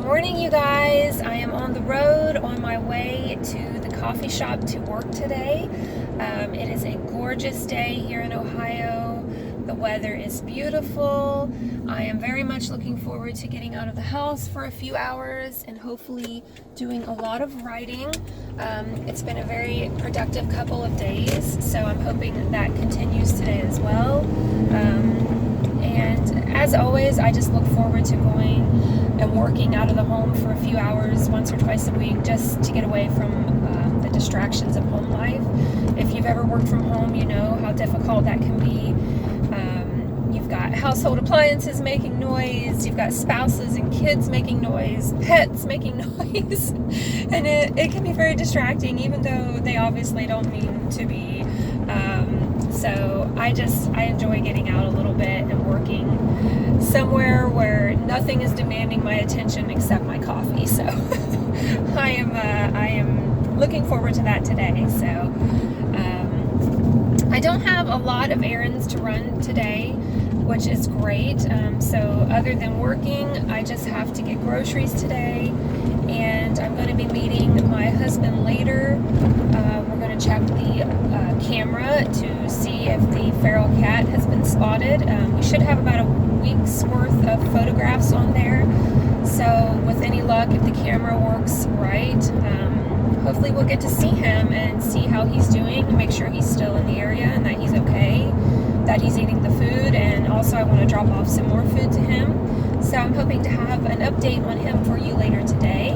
morning, you guys. I am on the road on my way to the coffee shop to work today. It is a gorgeous day here in Ohio. The weather is beautiful. I am very much looking forward to getting out of the house for a few hours and hopefully doing a lot of writing. It's been a very productive couple of days, so I'm hoping that continues today as well. And as always, I just look forward to going and working out of the home for a few hours once or twice a week just to get away from the distractions of home life. If you've ever worked from home, you know how difficult that can be. You've got household appliances making noise, you've got spouses and kids making noise, pets making noise, and it can be very distracting, even though they obviously don't mean to be. So I enjoy getting out a little bit and working somewhere where nothing is demanding my attention except my coffee. So I am looking forward to that today. So I don't have a lot of errands to run today, which is great. So other than working, I just have to get groceries today, and I'm going to be meeting my husband later. We're going to check the camera to see if the feral cat has been spotted. We should have about a week's worth of photographs on there. So with any luck, if the camera works right, hopefully we'll get to see him and see how he's doing, and make sure he's still in the area and that he's okay, that he's eating the food. And also I want to drop off some more food to him. So I'm hoping to have an update on him for you later today.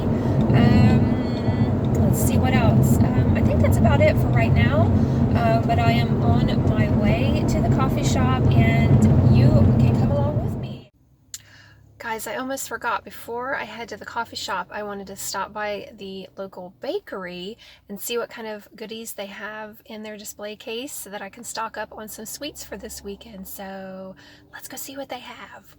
Let's see what else. I think that's about it for right now. But I am on my way to the coffee shop, and you can come along with me. Guys, I almost forgot. Before I head to the coffee shop, I wanted to stop by the local bakery and see what kind of goodies they have in their display case so that I can stock up on some sweets for this weekend. So let's go see what they have.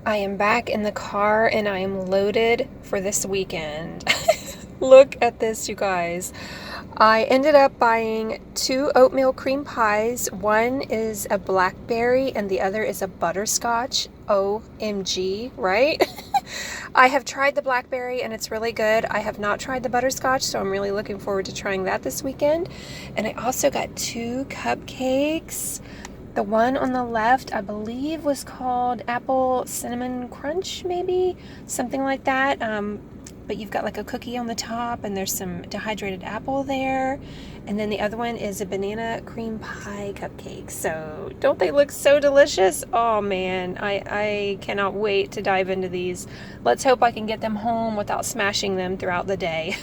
I am back in the car and I am loaded for this weekend. Look at this, you guys. I ended up buying 2 oatmeal cream pies. One is a blackberry and the other is a butterscotch. OMG, right? I have tried the blackberry and it's really good. I have not tried the butterscotch, so I'm really looking forward to trying that this weekend. And I also got 2 cupcakes. The one on the left, I believe, was called Apple Cinnamon Crunch, maybe? Something like that. But you've got like a cookie on the top, and there's some dehydrated apple there. And then the other one is a banana cream pie cupcake. So don't they look so delicious? Oh man, I cannot wait to dive into these. Let's hope I can get them home without smashing them throughout the day.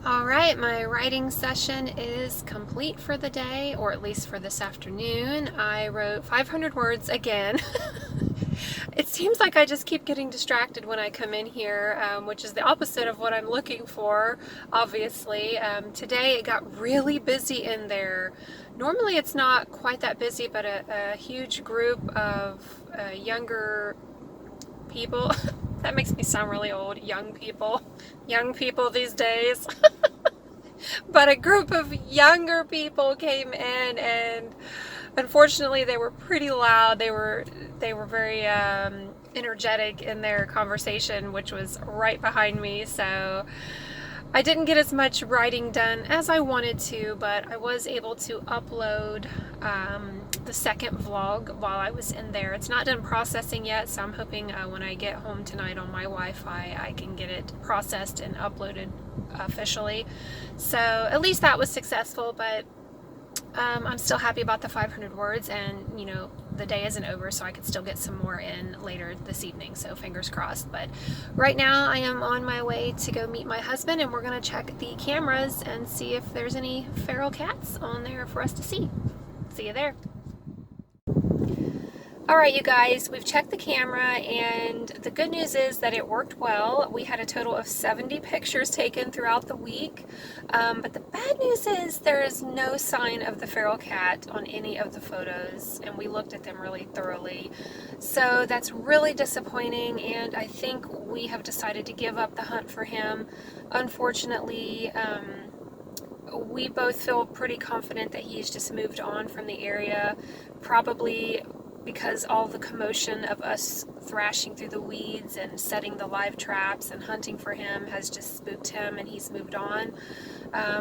All right, my writing session is complete for the day, or at least for this afternoon. I wrote 500 words again. It seems like I just keep getting distracted when I come in here, which is the opposite of what I'm looking for, obviously. Today it got really busy in there. Normally it's not quite that busy, but a huge group of younger people That makes me sound really old. Young people these days. But a group of younger people came in, and unfortunately they were pretty loud. They were very energetic in their conversation, which was right behind me. So I didn't get as much writing done as I wanted to, but I was able to upload the second vlog while I was in there. It's not done processing yet, so I'm hoping when I get home tonight on my Wi-Fi, I can get it processed and uploaded officially. So at least that was successful, but I'm still happy about the 500 words, and you know, the day isn't over, so I could still get some more in later this evening, so fingers crossed. But right now I am on my way to go meet my husband, and we're going to check the cameras and see if there's any feral cats on there for us to see. See you there. Alright, you guys, we've checked the camera, and the good news is that it worked well. We had a total of 70 pictures taken throughout the week, but the bad news is there is no sign of the feral cat on any of the photos, and we looked at them really thoroughly. So that's really disappointing, and I think we have decided to give up the hunt for him. Unfortunately, we both feel pretty confident that he's just moved on from the area, probably because all the commotion of us thrashing through the weeds and setting the live traps and hunting for him has just spooked him, and he's moved on.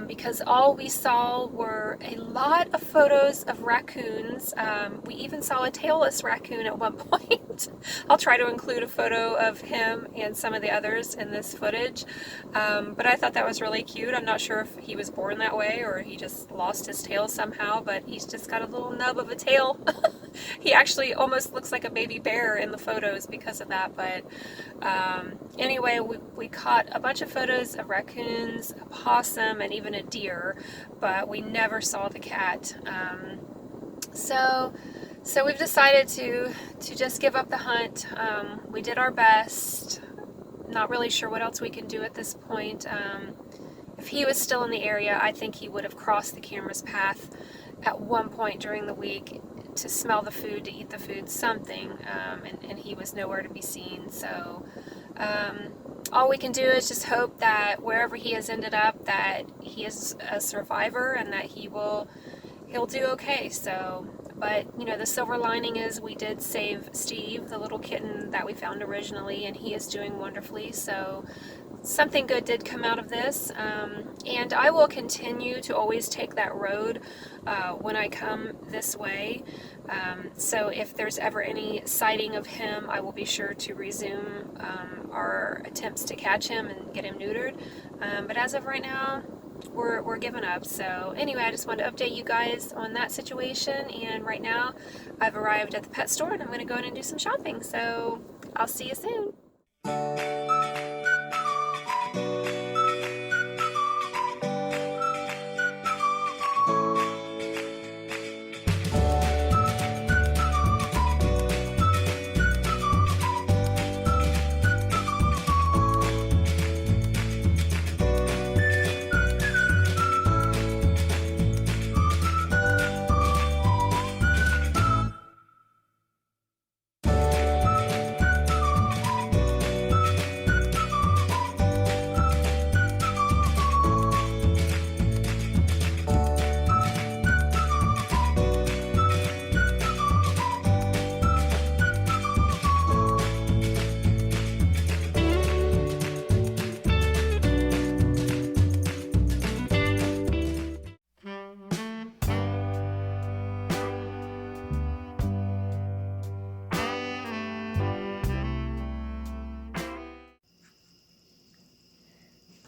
Because all we saw were a lot of photos of raccoons. We even saw a tailless raccoon at one point. I'll try to include a photo of him and some of the others in this footage. But I thought that was really cute. I'm not sure if he was born that way or he just lost his tail somehow, but he's just got a little nub of a tail. He actually almost looks like a baby bear in the photos because of that. But anyway, we caught a bunch of photos of raccoons, a possum, and even a deer, but we never saw the cat. So we've decided to just give up the hunt. We did our best. Not really sure what else we can do at this point. If he was still in the area, I think he would have crossed the camera's path at one point during the week to smell the food, to eat the food, something, and he was nowhere to be seen. So all we can do is just hope that wherever he has ended up, that he is a survivor and that he'll do okay. So, but you know, the silver lining is we did save Steve, the little kitten that we found originally, and he is doing wonderfully. So something good did come out of this, and I will continue to always take that road when I come this way. So if there's ever any sighting of him, I will be sure to resume our attempts to catch him and get him neutered. But as of right now, we're giving up. So anyway, I just wanted to update you guys on that situation, and right now I've arrived at the pet store and I'm going to go in and do some shopping. So I'll see you soon.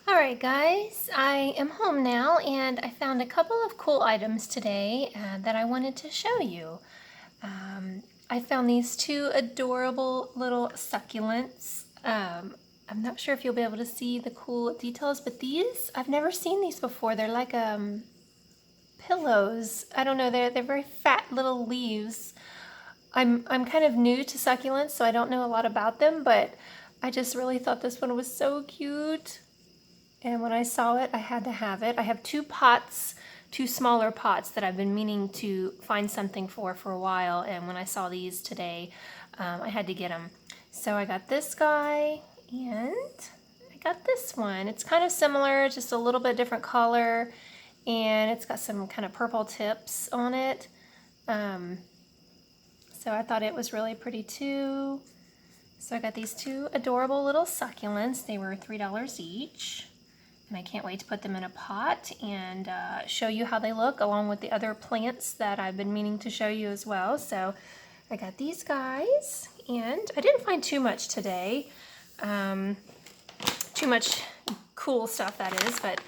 Alright guys, I am home now, and I found a couple of cool items today that I wanted to show you. I found these two adorable little succulents. I'm not sure if you'll be able to see the cool details, but these, I've never seen these before. They're like pillows. I don't know, they're very fat little leaves. I'm kind of new to succulents, so I don't know a lot about them, but I just really thought this one was so cute. And when I saw it, I had to have it. I have two pots, two smaller pots that I've been meaning to find something for a while. And when I saw these today, I had to get them. So I got this guy and I got this one. It's kind of similar, just a little bit different color, and it's got some kind of purple tips on it. So I thought it was really pretty too. So I got these two adorable little succulents. They were $3 each. And I can't wait to put them in a pot and show you how they look along with the other plants that I've been meaning to show you as well. So I got these guys, and I didn't find too much today. Too much cool stuff, that is, but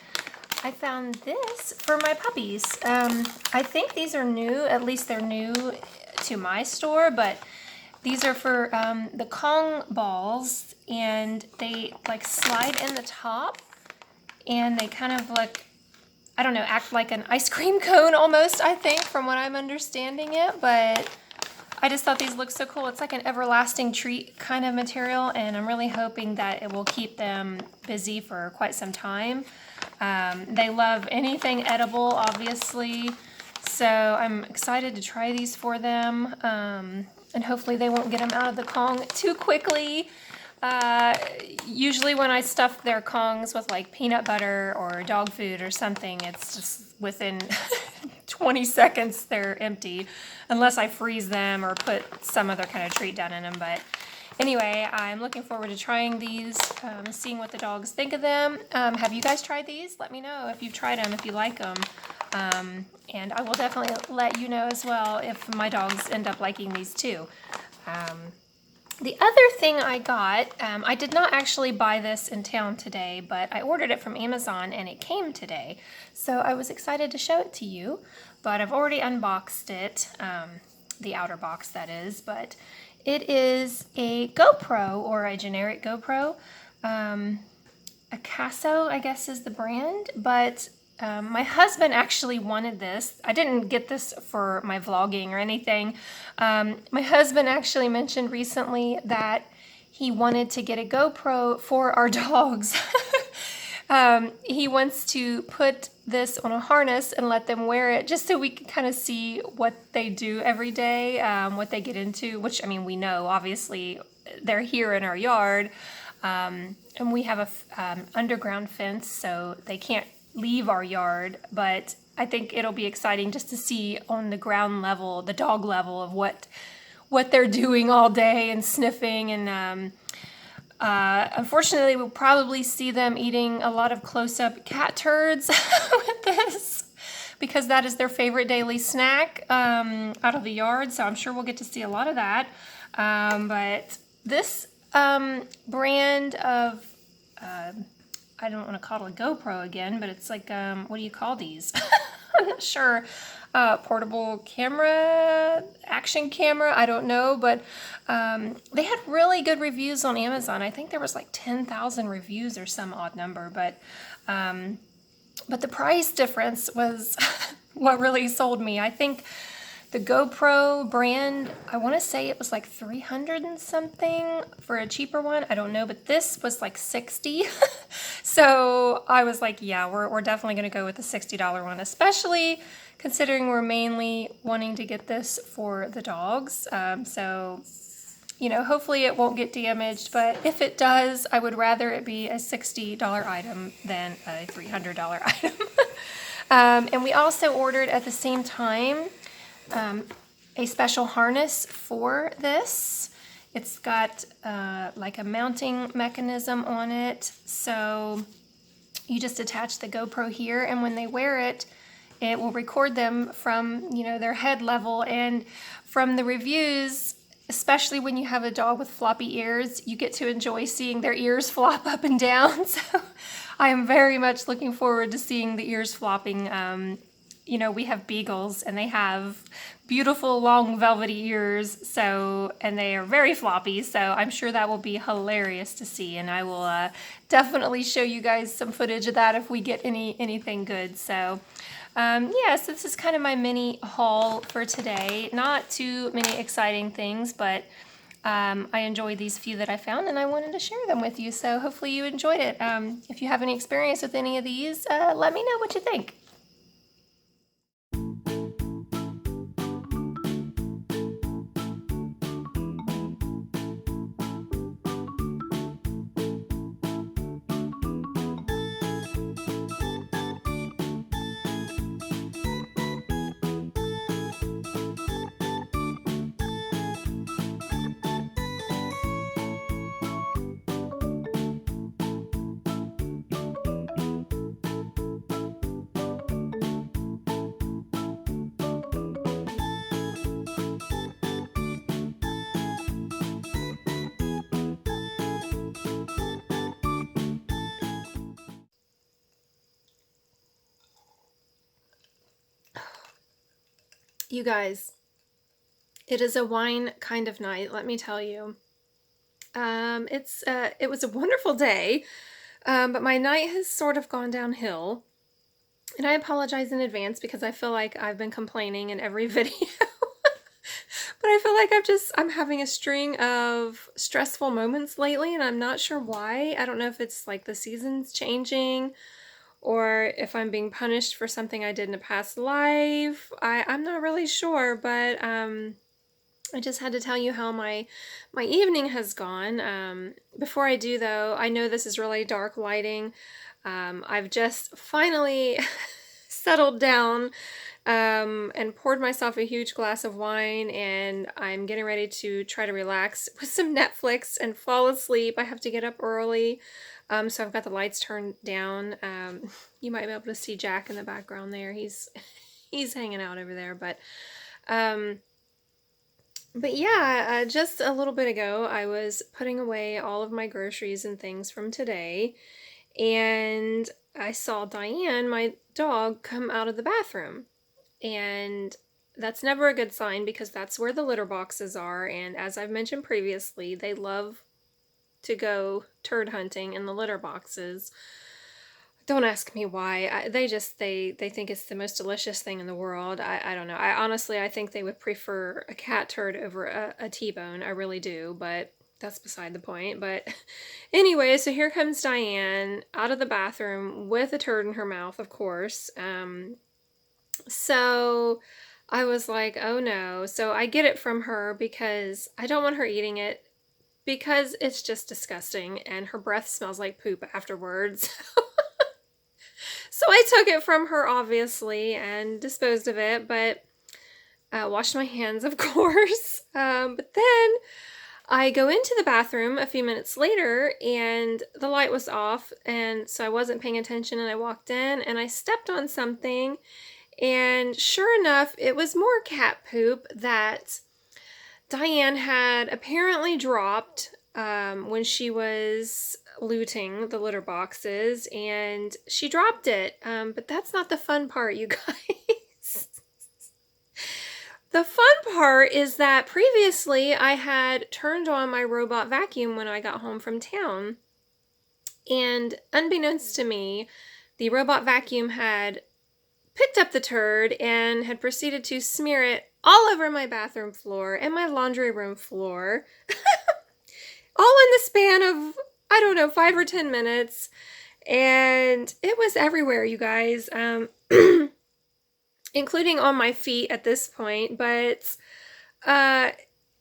I found this for my puppies. I think these are new, at least they're new to my store, but these are for the Kong balls, and they like slide in the top, and they kind of like, I don't know, act like an ice cream cone almost, I think, from what I'm understanding it, but I just thought these looked so cool. It's like an everlasting treat kind of material, and I'm really hoping that it will keep them busy for quite some time. They love anything edible, obviously, so I'm excited to try these for them, and hopefully they won't get them out of the Kong too quickly. Usually when I stuff their Kongs with like peanut butter or dog food or something, it's just within 20 seconds they're empty, unless I freeze them or put some other kind of treat down in them. But anyway, I'm looking forward to trying these, seeing what the dogs think of them. Have you guys tried these? Let me know if you've tried them, if you like them. And I will definitely let you know as well if my dogs end up liking these too. The other thing I got, I did not actually buy this in town today, but I ordered it from Amazon and it came today. So I was excited to show it to you, but I've already unboxed it, the outer box that is, but it is a GoPro, or a generic GoPro. Acaso, I guess, is the brand, but my husband actually wanted this. I didn't get this for my vlogging or anything. My husband actually mentioned recently that he wanted to get a GoPro for our dogs. He wants to put this on a harness and let them wear it just so we can kind of see what they do every day, what they get into, which, I mean, we know, obviously, they're here in our yard. And we have a underground fence, so they can't leave our yard, but I think it'll be exciting just to see on the ground level, the dog level, of what they're doing all day and sniffing, and unfortunately we'll probably see them eating a lot of close-up cat turds with this, because that is their favorite daily snack out of the yard, so I'm sure we'll get to see a lot of that. But this brand of I don't want to call it a GoPro again, but it's like, what do you call these? I'm not sure. Portable camera, action camera, I don't know, but they had really good reviews on Amazon. I think there was like 10,000 reviews or some odd number, but the price difference was what really sold me. I think the GoPro brand, I want to say it was like 300 and something for a cheaper one. I don't know, but this was like 60. So I was like, yeah, we're definitely going to go with the $60 one, especially considering we're mainly wanting to get this for the dogs. So, you know, hopefully it won't get damaged, but if it does, I would rather it be a $60 item than a $300 item. And we also ordered at the same time a special harness for this. It's got like a mounting mechanism on it, so you just attach the GoPro here, and when they wear it, it will record them from, you know, their head level. And from the reviews, especially when you have a dog with floppy ears, you get to enjoy seeing their ears flop up and down. So I am very much looking forward to seeing the ears flopping. You know, we have beagles and they have beautiful long velvety ears, so, and they are very floppy, so I'm sure that will be hilarious to see, and I will definitely show you guys some footage of that if we get anything good. So yeah, so this is kind of my mini haul for today. Not too many exciting things, but I enjoyed these few that I found and I wanted to share them with you, so hopefully you enjoyed it. If you have any experience with any of these, let me know what you think. You guys, it is a wine kind of night, let me tell you. It was a wonderful day, but my night has sort of gone downhill. And I apologize in advance because I feel like I've been complaining in every video. But I feel like I'm having a string of stressful moments lately, and I'm not sure why. I don't know if it's like the seasons changing or if I'm being punished for something I did in a past life. I'm not really sure, but I just had to tell you how my evening has gone. Before I do, though, I know this is really dark lighting. I've just finally settled down and poured myself a huge glass of wine, and I'm getting ready to try to relax with some Netflix and fall asleep. I have to get up early, so I've got the lights turned down. You might be able to see Jack in the background there. He's hanging out over there, but yeah, just a little bit ago, I was putting away all of my groceries and things from today, and I saw Diane, my dog, come out of the bathroom. And that's never a good sign because that's where the litter boxes are, and as I've mentioned previously, they love to go turd hunting in the litter boxes. Don't ask me why. They think it's the most delicious thing in the world. I don't know. I think they would prefer a cat turd over a T-bone. I really do, but that's beside the point. But anyway, so here comes Diane out of the bathroom with a turd in her mouth, of course. So I was like, oh no. So I get it from her because I don't want her eating it because it's just disgusting and her breath smells like poop afterwards. So I took it from her, obviously, and disposed of it, but washed my hands, of course. But then I go into the bathroom a few minutes later, and the light was off, and so I wasn't paying attention, and I walked in, and I stepped on something, and sure enough, it was more cat poop that Diane had apparently dropped when she was looting the litter boxes, and she dropped it. But that's not the fun part, you guys. The fun part is that previously I had turned on my robot vacuum when I got home from town, and unbeknownst to me, the robot vacuum had picked up the turd and had proceeded to smear it all over my bathroom floor and my laundry room floor, all in the span of, I don't know, 5 or 10 minutes, and it was everywhere, you guys, including on my feet at this point, but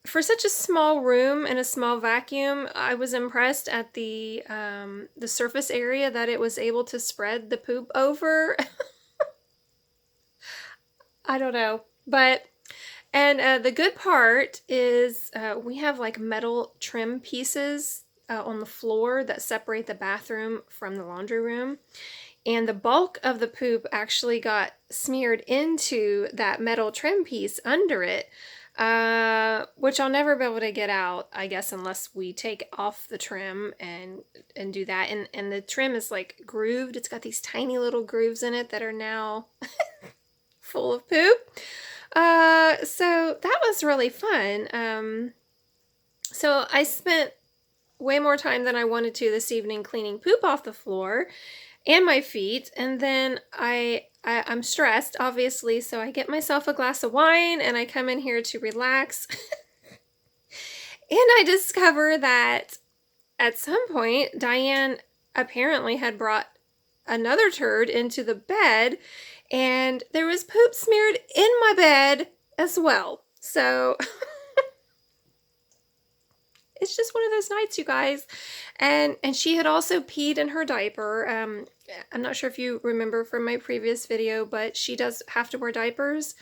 for such a small room and a small vacuum, I was impressed at the surface area that it was able to spread the poop over. I don't know, but, and the good part is we have like metal trim pieces on the floor that separate the bathroom from the laundry room, and the bulk of the poop actually got smeared into that metal trim piece under it, which I'll never be able to get out, I guess, unless we take off the trim and do that, and the trim is like grooved. It's got these tiny little grooves in it that are now full of poop. So that was really fun. So I spent way more time than I wanted to this evening cleaning poop off the floor and my feet, and then I'm stressed, obviously, so I get myself a glass of wine and I come in here to relax. And I discover that at some point Diane apparently had brought another turd into the bed, and there was poop smeared in my bed as well. So it's just one of those nights, you guys. And she had also peed in her diaper. I'm not sure if you remember from my previous video, but she does have to wear diapers.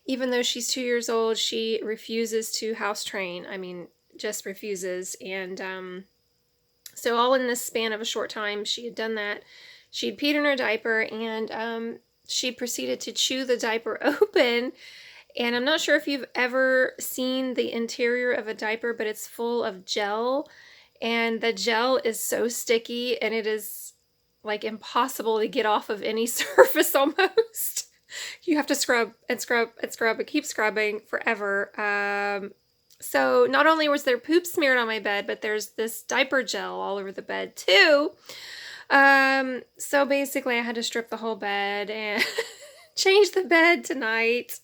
Even though she's 2 years old, she refuses to house train. I mean, just refuses. And so all in this span of a short time, she had done that. She'd peed in her diaper, and she proceeded to chew the diaper open, And I'm not sure if you've ever seen the interior of a diaper, but it's full of gel. And the gel is so sticky and it is like impossible to get off of any surface almost. You have to scrub and scrub and scrub and keep scrubbing forever. So not only was there poop smeared on my bed, but there's this diaper gel all over the bed too. So basically I had to strip the whole bed and change the bed tonight.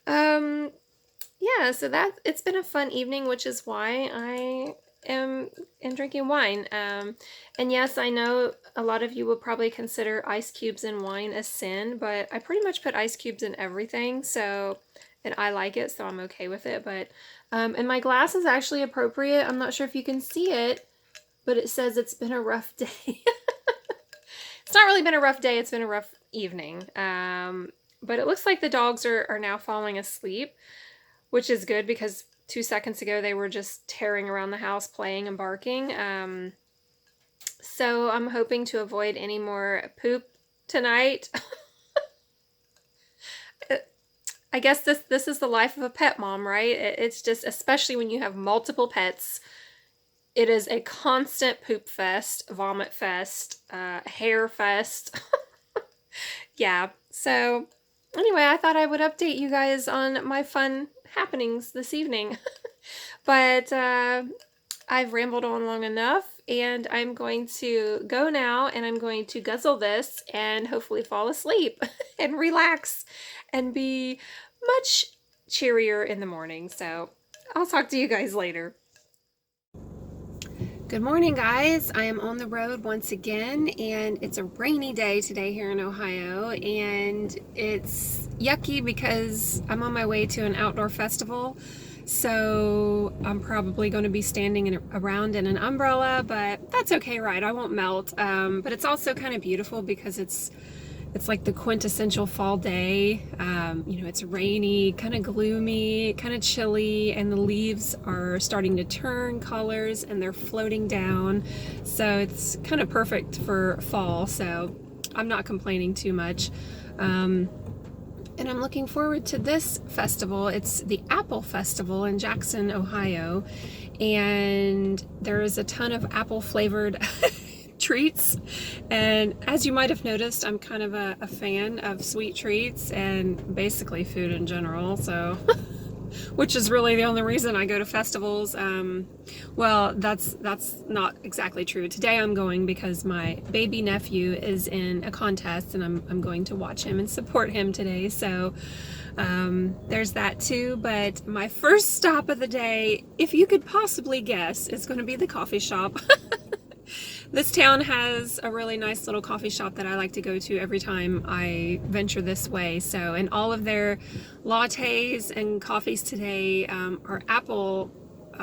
Yeah, so it's been a fun evening, which is why I am drinking wine. And yes, I know a lot of you will probably consider ice cubes in wine a sin, but I pretty much put ice cubes in everything, so, and I like it, so I'm okay with it. But and my glass is actually appropriate. I'm not sure if you can see it, but it says it's been a rough day. It's not really been a rough day, it's been a rough evening. But it looks like the dogs are now falling asleep, which is good because 2 seconds ago they were just tearing around the house playing and barking. So I'm hoping to avoid any more poop tonight. I guess this is the life of a pet mom, right? It's just, especially when you have multiple pets, it is a constant poop fest, vomit fest, hair fest. Yeah, so anyway, I thought I would update you guys on my fun happenings this evening. But I've rambled on long enough, and I'm going to go now, and I'm going to guzzle this and hopefully fall asleep and relax and be much cheerier in the morning. So I'll talk to you guys later. Good morning, guys. I am on the road once again, and it's a rainy day today here in Ohio, and it's yucky because I'm on my way to an outdoor festival, so I'm probably going to be standing around in an umbrella, but that's okay, right? I won't melt. But it's also kind of beautiful because it's like the quintessential fall day. You know, it's rainy, kind of gloomy, kind of chilly, and the leaves are starting to turn colors and they're floating down. So it's kind of perfect for fall. So I'm not complaining too much. And I'm looking forward to this festival. It's the Apple Festival in Jackson, Ohio. And there is a ton of apple flavored treats, and as you might have noticed, I'm kind of a fan of sweet treats and basically food in general, so which is really the only reason I go to festivals. Well, that's not exactly true. Today I'm going because my baby nephew is in a contest, and I'm going to watch him and support him today, so there's that too. But my first stop of the day, if you could possibly guess, is going to be the coffee shop. This town has a really nice little coffee shop that I like to go to every time I venture this way. So, and all of their lattes and coffees today are apple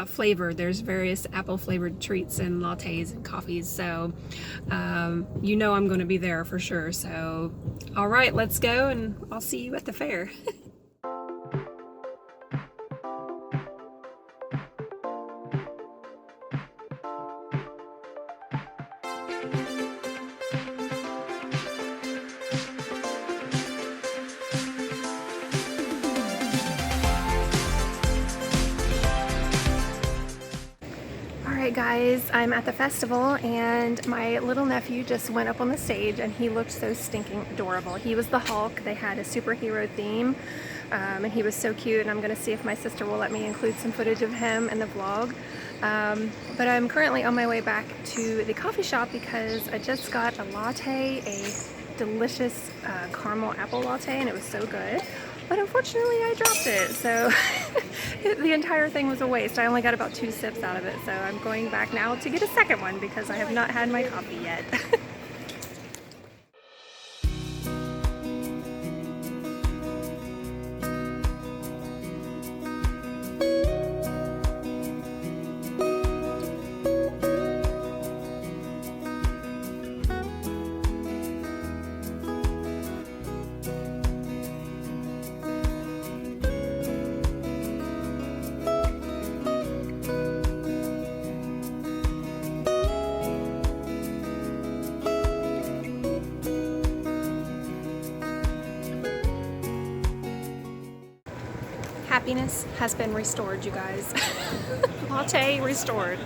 flavored. There's various apple flavored treats and lattes and coffees. So, you know I'm going to be there for sure. So, all right, let's go, and I'll see you at the fair. Alright guys, I'm at the festival, and my little nephew just went up on the stage, and he looked so stinking adorable. He was the Hulk. They had a superhero theme, and he was so cute, and I'm going to see if my sister will let me include some footage of him in the vlog. But I'm currently on my way back to the coffee shop because I just got a latte, a delicious caramel apple latte, and it was so good. But unfortunately I dropped it, so the entire thing was a waste. I only got about 2 sips out of it, so I'm going back now to get a second one because I have not had my coffee yet. happiness has been restored, you guys. Latte restored.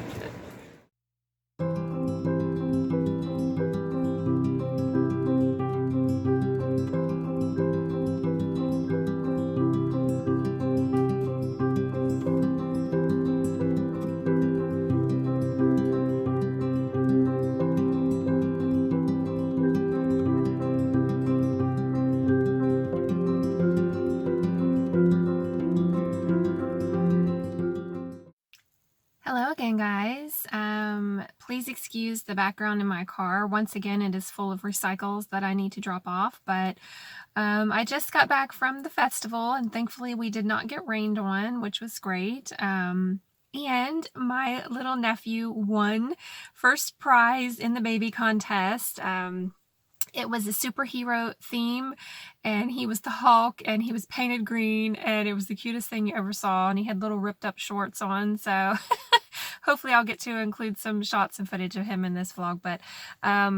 Hello again, guys. Please excuse the background in my car. Once again, it is full of recycles that I need to drop off, but I just got back from the festival, and thankfully we did not get rained on, which was great. And my little nephew won first prize in the baby contest. It was a superhero theme, and he was the Hulk, and he was painted green, and it was the cutest thing you ever saw, and he had little ripped up shorts on, so hopefully I'll get to include some shots and footage of him in this vlog. But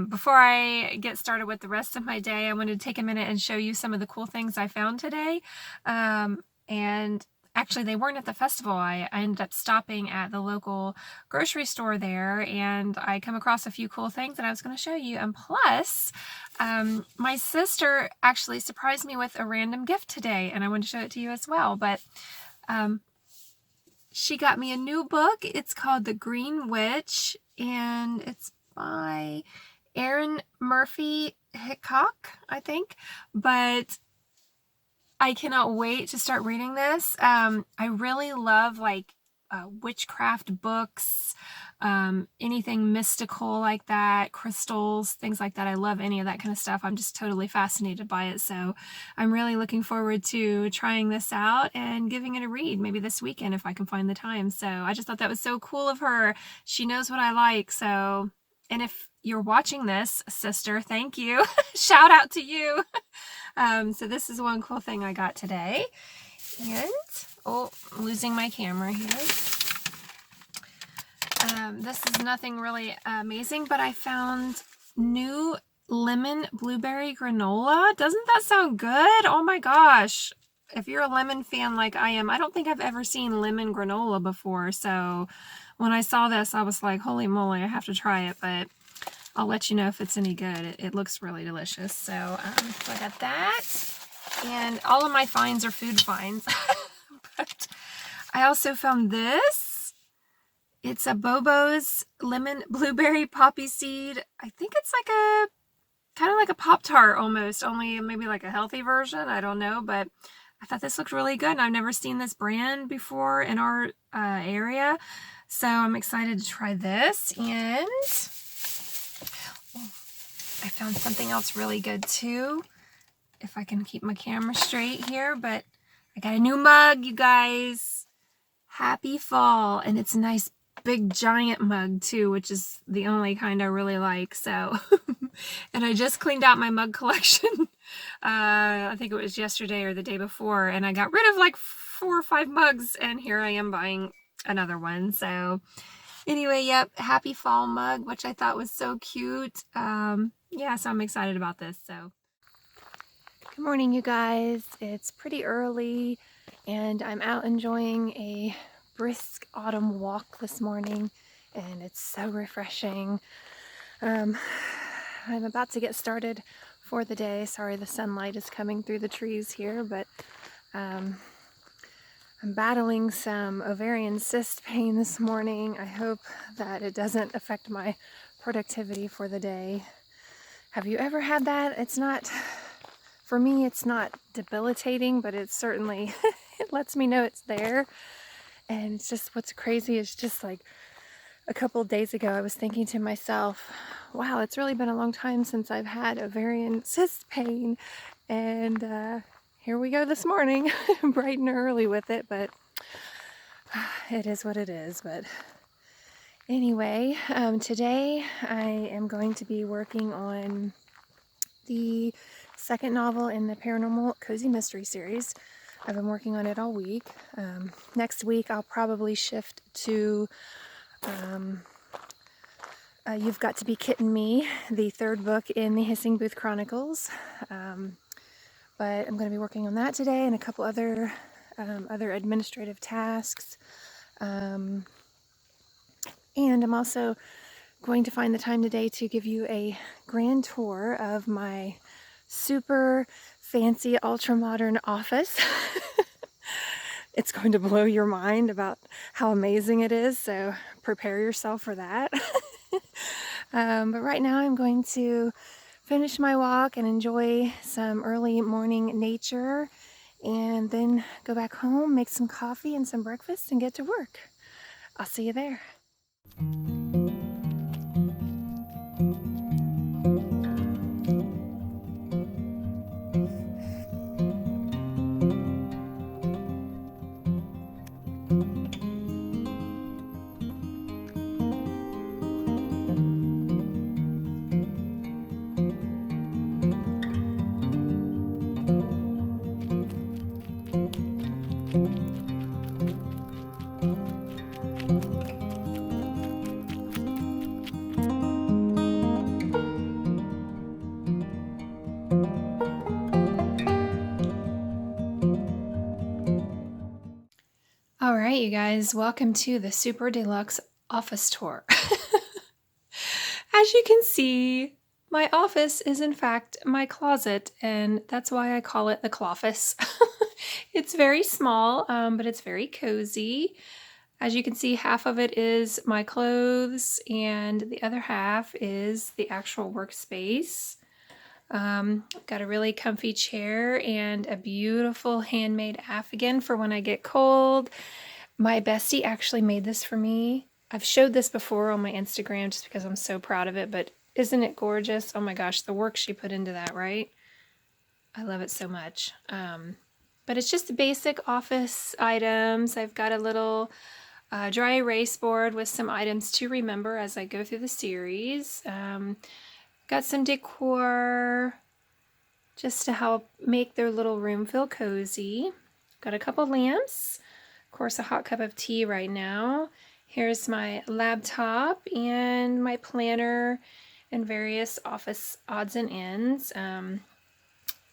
before I get started with the rest of my day, I wanted to take a minute and show you some of the cool things I found today. And actually, they weren't at the festival. I ended up stopping at the local grocery store there, and I come across a few cool things that I was going to show you. And plus, my sister actually surprised me with a random gift today, and I want to show it to you as well. But she got me a new book. It's called The Green Witch, and it's by Erin Murphy Hickok, I think. But I cannot wait to start reading this. I really love like witchcraft books, anything mystical like that, crystals, things like that. I love any of that kind of stuff. I'm just totally fascinated by it. So I'm really looking forward to trying this out and giving it a read, maybe this weekend if I can find the time. So I just thought that was so cool of her. She knows what I like. So, and if you're watching this, sister, thank you. Shout out to you. So this is one cool thing I got today. And, oh, I'm losing my camera here. This is nothing really amazing, but I found new lemon blueberry granola. Doesn't that sound good? Oh my gosh. If you're a lemon fan like I am, I don't think I've ever seen lemon granola before. So when I saw this, I was like, holy moly, I have to try it. But I'll let you know if it's any good. It looks really delicious. So I got that. And all of my finds are food finds. But I also found this. It's a Bobo's lemon blueberry poppy seed. I think it's like a kind of like a Pop-Tart almost, only maybe like a healthy version. I don't know, but I thought this looked really good. And I've never seen this brand before in our area. So I'm excited to try this. And I found something else really good too. If I can keep my camera straight here, but I got a new mug, you guys. Happy fall. And it's a nice big giant mug too, which is the only kind I really like. So, and I just cleaned out my mug collection. I think it was yesterday or the day before, and I got rid of like 4 or 5 mugs, and here I am buying another one. So anyway, yep, happy fall mug, which I thought was so cute. Yeah, so I'm excited about this. So good morning, you guys. It's pretty early, and I'm out enjoying a brisk autumn walk this morning, and it's so refreshing. I'm about to get started for the day. Sorry, the sunlight is coming through the trees here, but I'm battling some ovarian cyst pain this morning. I hope that it doesn't affect my productivity for the day. Have you ever had that? It's not, for me, it's not debilitating, but it's certainly, it lets me know it's there. And it's just, what's crazy is just like a couple of days ago, I was thinking to myself, wow, it's really been a long time since I've had ovarian cyst pain. And here we go this morning, bright and early with it, but it is what it is. But anyway, today I am going to be working on the second novel in the Paranormal Cozy Mystery series. I've been working on it all week. Next week I'll probably shift to You've Got to Be Kidding Me, the third book in the Hissing Booth Chronicles. But I'm going to be working on that today and a couple other other administrative tasks. And I'm also going to find the time today to give you a grand tour of my super fancy, ultra-modern office. It's going to blow your mind about how amazing it is, so prepare yourself for that. But right now I'm going to finish my walk and enjoy some early morning nature, and then go back home, make some coffee and some breakfast, and get to work. I'll see you there. All right, you guys, welcome to the Super Deluxe Office Tour. As you can see, my office is in fact my closet, and that's why I call it the Cloffice. It's very small, but it's very cozy. As you can see, half of it is my clothes, and the other half is the actual workspace. Got a really comfy chair and a beautiful handmade afghan for when I get cold. My bestie actually made this for me. I've showed this before on my Instagram just because I'm so proud of it, but isn't it gorgeous? Oh my gosh, the work she put into that, right? I love it so much. But it's just basic office items. I've got a little dry erase board with some items to remember as I go through the series. Got some decor just to help make their little room feel cozy. Got a couple lamps. Of course, a hot cup of tea right now. Here's my laptop and my planner and various office odds and ends.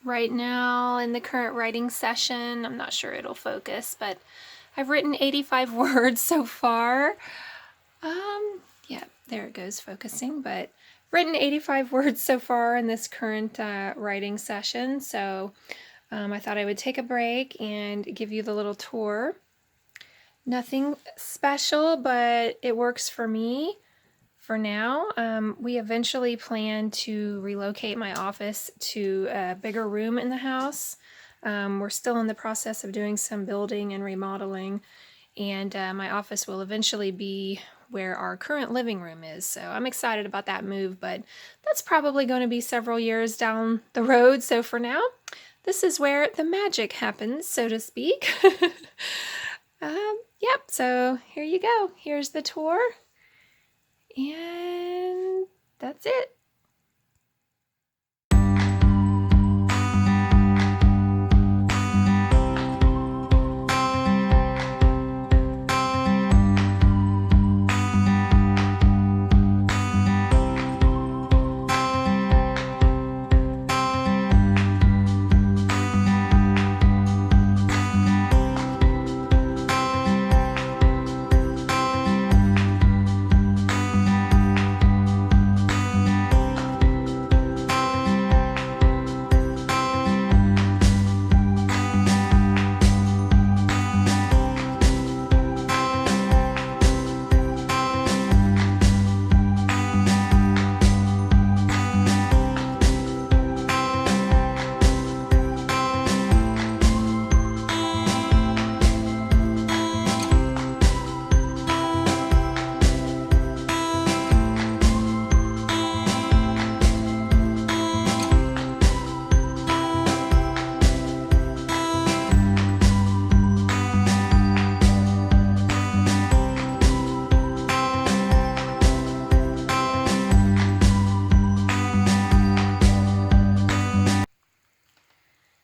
Right now in the current writing session, I'm not sure it'll focus, but I've written 85 words so far. Yeah, there it goes focusing, but written 85 words so far in this current writing session. So I thought I would take a break and give you the little tour. Nothing special, but it works for me for now. We eventually plan to relocate my office to a bigger room in the house. We're still in the process of doing some building and remodeling, and my office will eventually be where our current living room is. So I'm excited about that move, but that's probably going to be several years down the road. So for now, this is where the magic happens, so to speak. Yep, so here you go. Here's the tour, and that's it.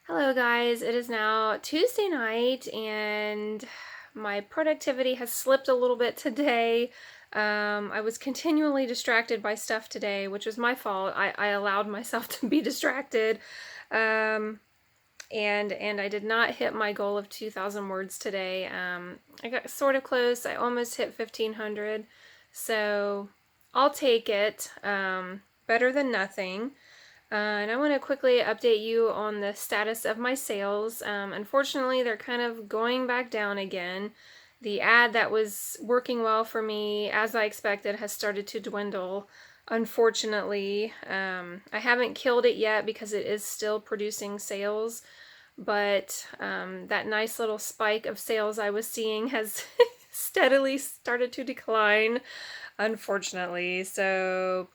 Hello guys, it is now Tuesday night and my productivity has slipped a little bit today. I was continually distracted by stuff today, which was my fault. I allowed myself to be distracted. and I did not hit my goal of 2,000 words today. I got sort of close. I almost hit 1,500, so I'll take it. Better than nothing. And I want to quickly update you on the status of my sales. Unfortunately, they're kind of going back down again. The ad that was working well for me, as I expected, has started to dwindle. Unfortunately, I haven't killed it yet because it is still producing sales, but that nice little spike of sales I was seeing has steadily started to decline, unfortunately. So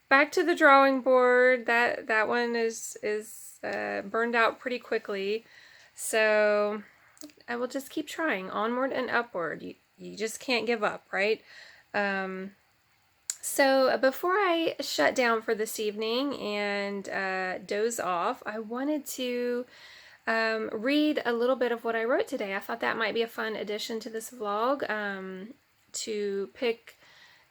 back to the drawing board. That one is burned out pretty quickly. So I will just keep trying, onward and upward. You just can't give up, right? So before I shut down for this evening and doze off, I wanted to read a little bit of what I wrote today. I thought that might be a fun addition to this vlog, to pick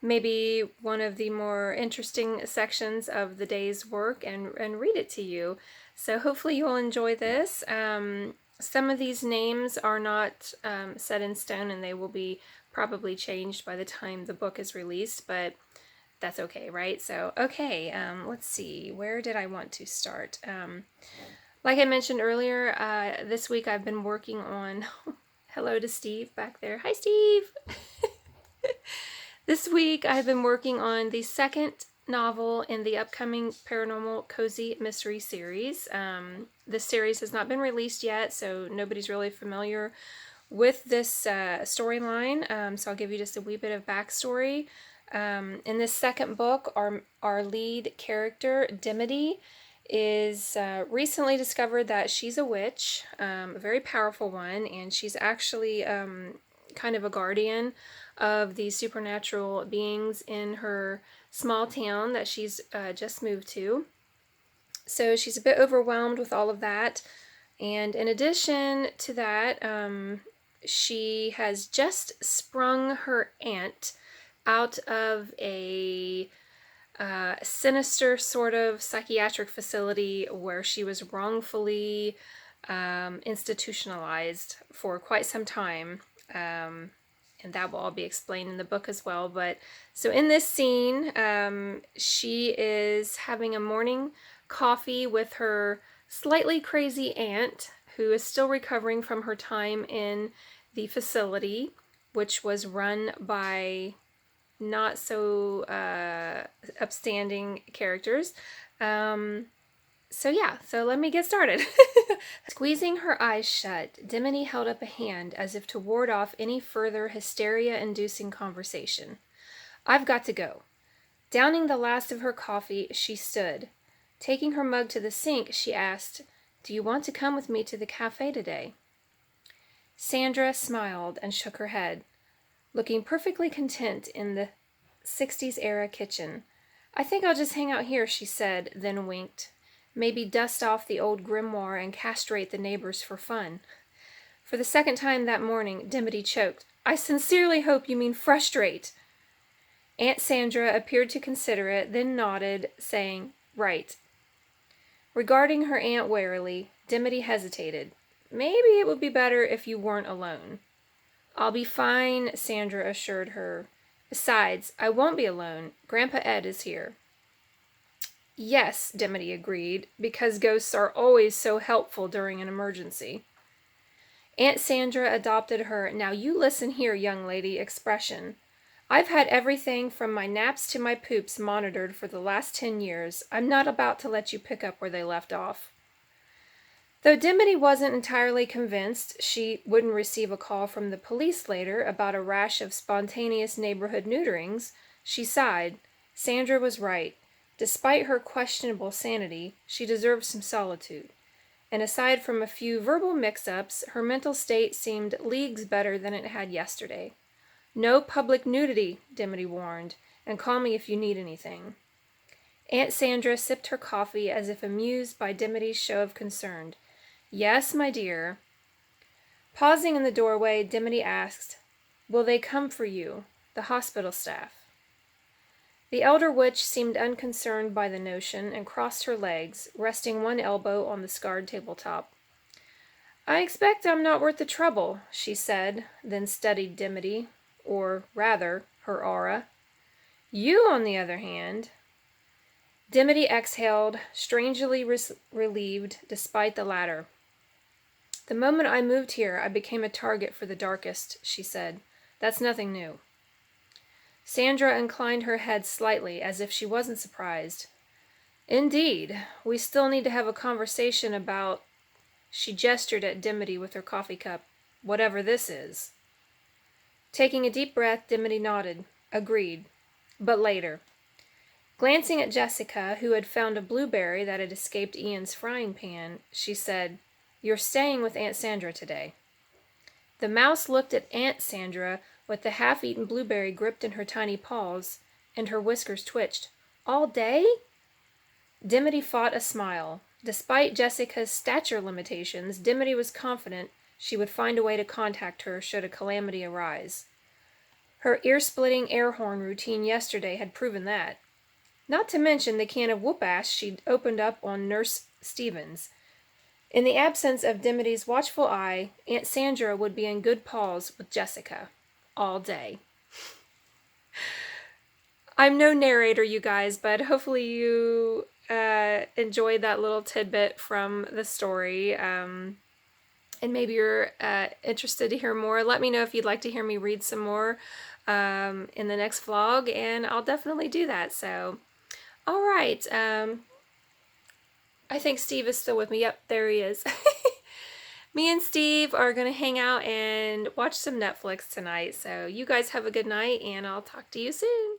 maybe one of the more interesting sections of the day's work and read it to you. So hopefully you'll enjoy this. Some of these names are not set in stone, and they will be probably changed by the time the book is released, but that's okay, right? So, okay, let's see. Where did I want to start? Like I mentioned earlier, this week I've been working on... Hello to Steve back there. Hi, Steve! This week I've been working on the second novel in the upcoming Paranormal Cozy Mystery series. This series has not been released yet, so nobody's really familiar with this storyline, so I'll give you just a wee bit of backstory. In this second book, our lead character, Dimity, is recently discovered that she's a witch, a very powerful one, and she's actually kind of a guardian of these supernatural beings in her small town that she's just moved to. So she's a bit overwhelmed with all of that, and in addition to that, she has just sprung her aunt out of a sinister sort of psychiatric facility where she was wrongfully institutionalized for quite some time. And that will all be explained in the book as well. But so in this scene, she is having a morning coffee with her slightly crazy aunt, who is still recovering from her time in the facility, which was run by not so upstanding characters. So let me get started. Squeezing her eyes shut, Dimity held up a hand as if to ward off any further hysteria-inducing conversation. I've got to go. Downing the last of her coffee, she stood. Taking her mug to the sink, she asked, "Do you want to come with me to the cafe today?" Sandra smiled and shook her head, looking perfectly content in the 60s-era kitchen. "I think I'll just hang out here," she said, then winked. "Maybe dust off the old grimoire and castrate the neighbors for fun." For the second time that morning, Dimity choked. "I sincerely hope you mean frustrate." Aunt Sandra appeared to consider it, then nodded, saying, "Right." Regarding her aunt warily, Dimity hesitated. "Maybe it would be better if you weren't alone." "I'll be fine," Sandra assured her. "Besides, I won't be alone. Grandpa Ed is here." "Yes," Dimity agreed, "because ghosts are always so helpful during an emergency." Aunt Sandra adopted her "now you listen here, young lady" expression. "I've had everything from my naps to my poops monitored for the last 10 years. I'm not about to let you pick up where they left off." Though Dimity wasn't entirely convinced she wouldn't receive a call from the police later about a rash of spontaneous neighborhood neuterings, she sighed. Sandra was right. Despite her questionable sanity, she deserved some solitude. And aside from a few verbal mix-ups, her mental state seemed leagues better than it had yesterday. "No public nudity," Dimity warned, "and call me if you need anything." Aunt Sandra sipped her coffee as if amused by Dimity's show of concern. "Yes, my dear." Pausing in the doorway, Dimity asked, "Will they come for you, the hospital staff?" The elder witch seemed unconcerned by the notion and crossed her legs, resting one elbow on the scarred tabletop. I expect I'm not worth the trouble, she said, then studied Dimity, or rather, her aura. You, on the other hand. Dimity exhaled, strangely relieved despite the latter. The moment I moved here, I became a target for the darkest, she said. That's nothing new. Sandra inclined her head slightly, as if she wasn't surprised. Indeed, we still need to have a conversation about... She gestured at Dimity with her coffee cup. Whatever this is. Taking a deep breath, Dimity nodded. Agreed. But later. Glancing at Jessica, who had found a blueberry that had escaped Ian's frying pan, she said, You're staying with Aunt Sandra today. The mouse looked at Aunt Sandra with the half-eaten blueberry gripped in her tiny paws, and her whiskers twitched. All day? Dimity fought a smile. Despite Jessica's stature limitations, Dimity was confident she would find a way to contact her should a calamity arise. Her ear-splitting air horn routine yesterday had proven that. Not to mention the can of whoop-ass she'd opened up on Nurse Stevens. In the absence of Dimity's watchful eye, Aunt Sandra would be in good paws with Jessica. All day. I'm no narrator, you guys, but hopefully you enjoyed that little tidbit from the story. And maybe you're interested to hear more. Let me know if you'd like to hear me read some more in the next vlog, and I'll definitely do that. So, all right. I think Steve is still with me. Yep, there he is. Me and Steve are going to hang out and watch some Netflix tonight. So you guys have a good night, and I'll talk to you soon.